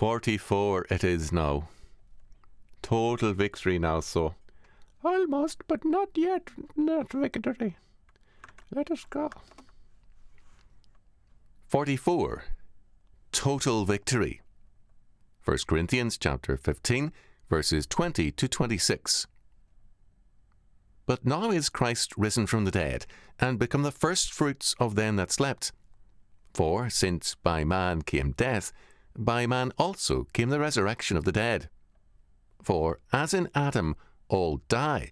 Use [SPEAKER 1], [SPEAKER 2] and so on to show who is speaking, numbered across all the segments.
[SPEAKER 1] 44 it is now. Total victory now, so. Almost, but not yet. Not victory. Let us go. 44. Total victory. 1 Corinthians chapter 15, verses 20 to 26. But now is Christ risen from the dead, and become the firstfruits of them that slept. For since by man came death, by man also came the resurrection of the dead. For as in Adam all die,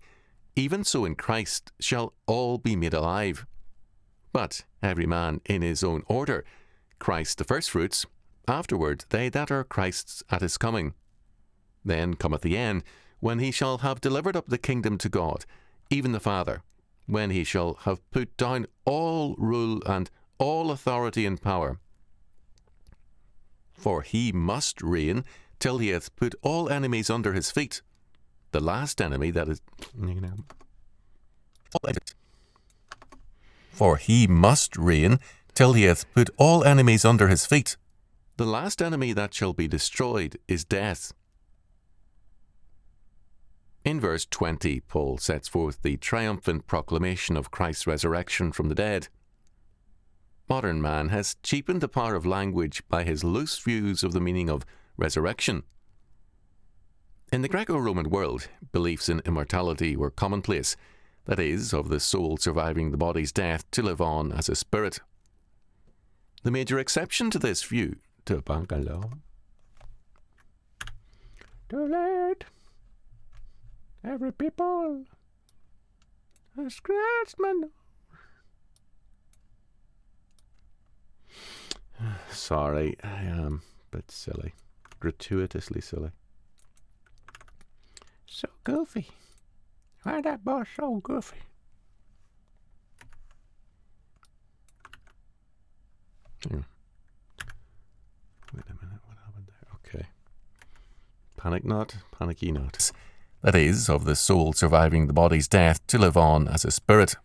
[SPEAKER 1] even so in Christ shall all be made alive. But every man in his own order, Christ the firstfruits, afterward they that are Christ's at his coming. Then cometh the end, when he shall have delivered up the kingdom to God, even the Father, when he shall have put down all rule and all authority and power. For he must reign till he hath put all enemies under his feet. The last enemy that is... For he must reign till he hath put all enemies under his feet. The last enemy that shall be destroyed is death. In verse 20, Paul sets forth the triumphant proclamation of Christ's resurrection from the dead. Modern man has cheapened the power of language by his loose views of the meaning of resurrection. In the Greco-Roman world, beliefs in immortality were commonplace, that is, of the soul surviving the body's death to live on as a spirit. The major exception to this view, to Bangalo. Too late. Every people has scratched my nose. Sorry, I am a bit silly. Gratuitously silly. So goofy. Why that boss so goofy? Wait a minute, what happened there? Okay. Panic not, panicky not. That is, of the soul surviving the body's death to live on as a spirit.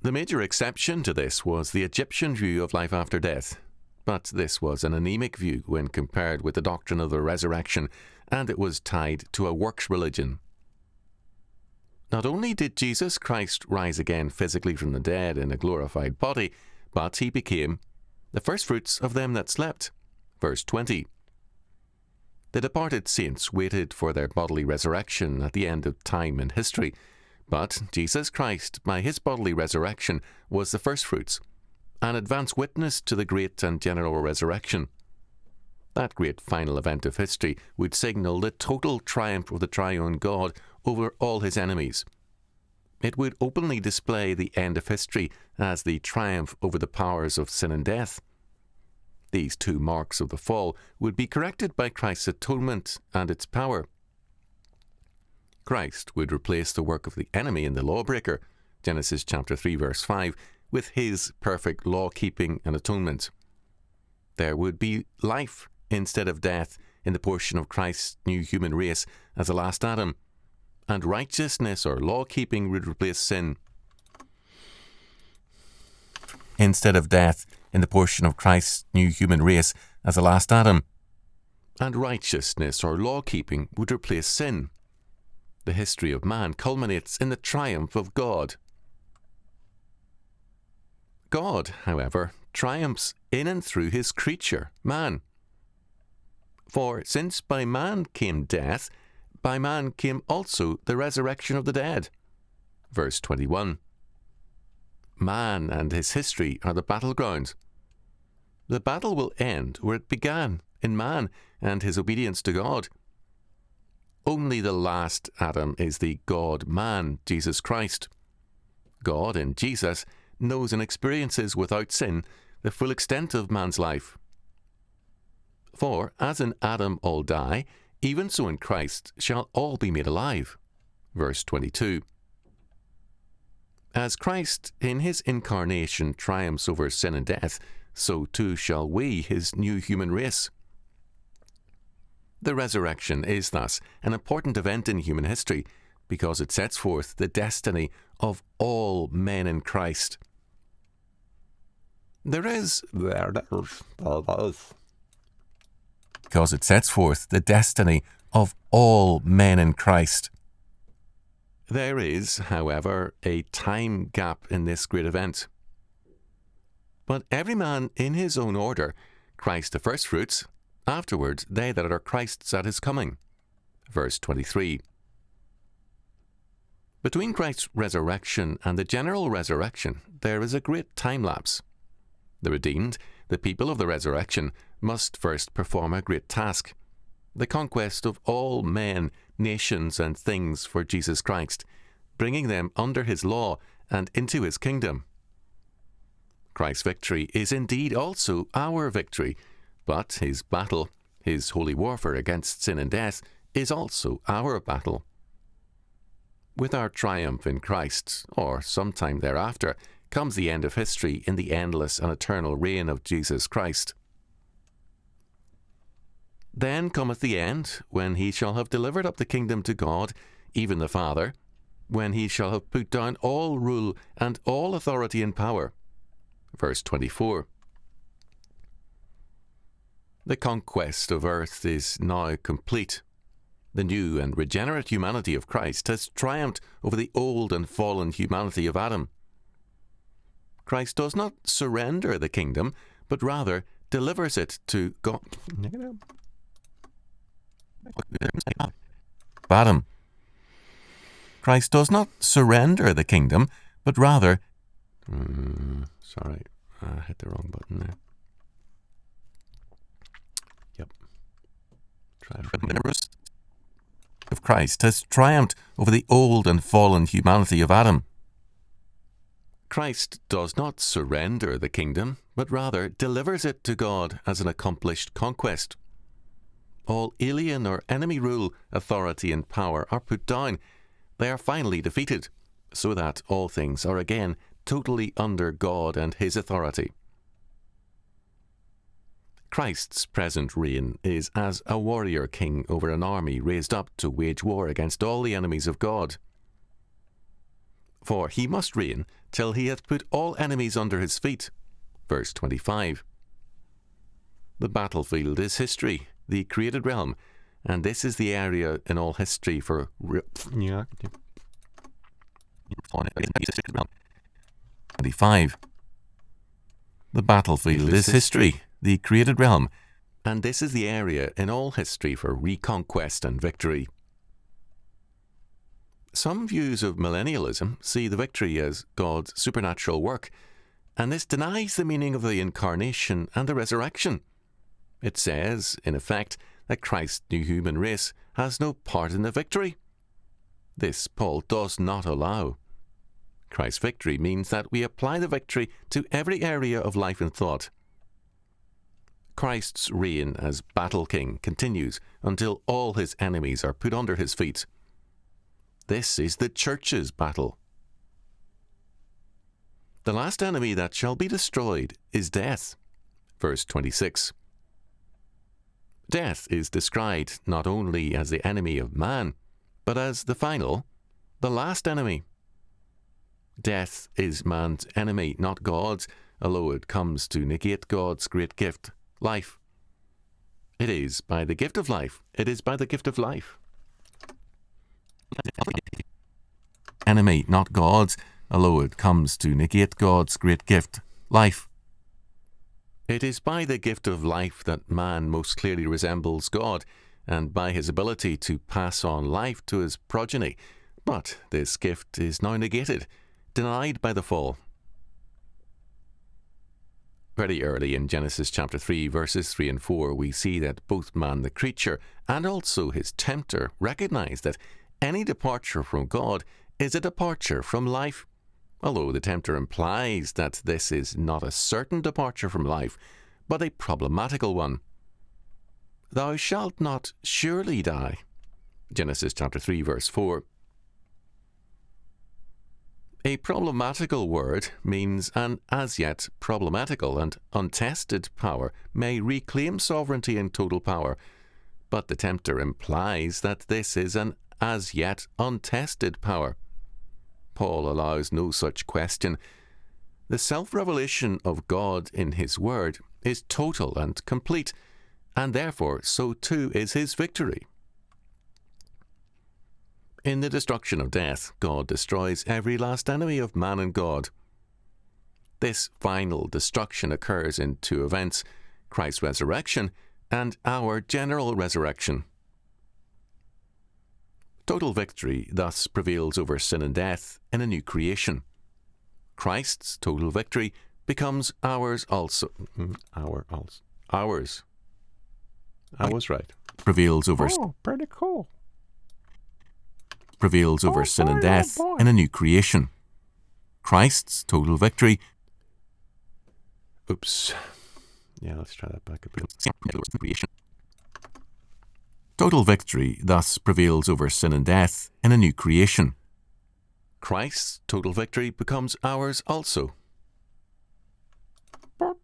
[SPEAKER 1] The major exception to this was the Egyptian view of life after death, but this was an anemic view when compared with the doctrine of the resurrection, and it was tied to a works religion. Not only did Jesus Christ rise again physically from the dead in a glorified body, but he became the firstfruits of them that slept. Verse 20. The departed saints waited for their bodily resurrection at the end of time and history, but Jesus Christ, by his bodily resurrection, was the firstfruits, an advance witness to the great and general resurrection. That great final event of history would signal the total triumph of the triune God over all his enemies. It would openly display the end of history as the triumph over the powers of sin and death. These two marks of the fall would be corrected by Christ's atonement and its power. Christ would replace the work of the enemy and the lawbreaker, Genesis chapter 3 verse 5, with his perfect law-keeping and atonement. There would be life instead of death in the portion of Christ's new human race as the last Adam, and righteousness or law-keeping would replace sin. Instead of death in the portion of Christ's new human race as the last Adam, and righteousness or law-keeping would replace sin. The history of man culminates in the triumph of God. God, however, triumphs in and through his creature, man. For since by man came death, by man came also the resurrection of the dead. Verse 21. Man and his history are the battlegrounds. The battle will end where it began, in man and his obedience to God. Only the last Adam is the God-man, Jesus Christ. God in Jesus knows and experiences without sin the full extent of man's life. For as in Adam all die, even so in Christ shall all be made alive. Verse 22. As Christ in his incarnation triumphs over sin and death, so too shall we, his new human race. The resurrection is thus an important event in human history because it sets forth the destiny of all men in Christ. There is because it sets forth the destiny of all men in Christ. There is, however, a time gap in this great event. But every man in his own order, Christ the firstfruits, afterwards they that are Christ's at his coming. Verse 23. Between Christ's resurrection and the general resurrection, there is a great time lapse. The redeemed, the people of the resurrection, must first perform a great task, the conquest of all men, nations, and things for Jesus Christ, bringing them under his law and into his kingdom. Christ's victory is indeed also our victory, but his battle, his holy warfare against sin and death, is also our battle. With our triumph in Christ, or sometime thereafter, comes the end of history in the endless and eternal reign of Jesus Christ. Then cometh the end, when he shall have delivered up the kingdom to God, even the Father, when he shall have put down all rule and all authority and power. Verse 24. The conquest of earth is now complete. The new and regenerate humanity of Christ has triumphed over the old and fallen humanity of Adam. Christ does not surrender the kingdom, but rather delivers it to God. Adam. Christ does not surrender the kingdom, but rather... Sorry, I hit the wrong button there. Yep. Of Christ has triumphed over the old and fallen humanity of Adam. Christ does not surrender the kingdom, but rather delivers it to God as an accomplished conquest. All alien or enemy rule, authority, and power are put down. They are finally defeated, so that all things are again totally under God and his authority. Christ's present reign is as a warrior king over an army raised up to wage war against all the enemies of God. For he must reign till he hath put all enemies under his feet. Verse 25. The battlefield is history, the created realm, and this is the area in all history for... 25. The battlefield is history, the created realm, and this is the area in all history for reconquest and victory. Some views of millennialism see the victory as God's supernatural work, and this denies the meaning of the incarnation and the resurrection. It says, in effect, that Christ's new human race has no part in the victory. This Paul does not allow. Christ's victory means that we apply the victory to every area of life and thought. Christ's reign as battle king continues until all his enemies are put under his feet. This is the church's battle. The last enemy that shall be destroyed is death. Verse 26. Death is described not only as the enemy of man, but as the final, the last enemy. Death is man's enemy, not God's, although it comes to negate God's great gift, life. It is by the gift of life. It is by the gift of life. Enemy, not God's, although it comes to negate God's great gift, life. It is by the gift of life that man most clearly resembles God, and by his ability to pass on life to his progeny. But this gift is now negated, denied by the fall. Very early in Genesis chapter 3, verses 3 and 4, we see that both man the creature and also his tempter recognize that any departure from God is a departure from life, although the tempter implies that this is not a certain departure from life, but a problematical one. Thou shalt not surely die. Genesis chapter 3, verse 4. A problematical word means an as yet problematical and untested power may reclaim sovereignty and total power, but the tempter implies that this is an as yet untested power. Paul allows no such question. The self-revelation of God in his word is total and complete, and therefore so too is his victory. In the destruction of death, God destroys every last enemy of man and God. This final destruction occurs in two events: Christ's resurrection and our general resurrection. Total victory thus prevails over sin and death in a new creation. Christ's total victory becomes ours also. Ours. I was right. Prevails over
[SPEAKER 2] pretty cool.
[SPEAKER 1] Prevails over sin and death
[SPEAKER 2] boy.
[SPEAKER 1] in a new creation. Christ's total victory. Oops. Yeah, let's try that back a bit. Total victory thus prevails over sin and death in a new creation. Christ's total victory becomes ours also. All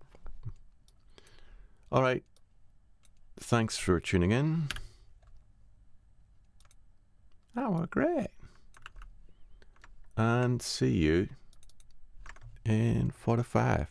[SPEAKER 1] right. Thanks for tuning in.
[SPEAKER 2] Oh, great.
[SPEAKER 1] And see you in 45.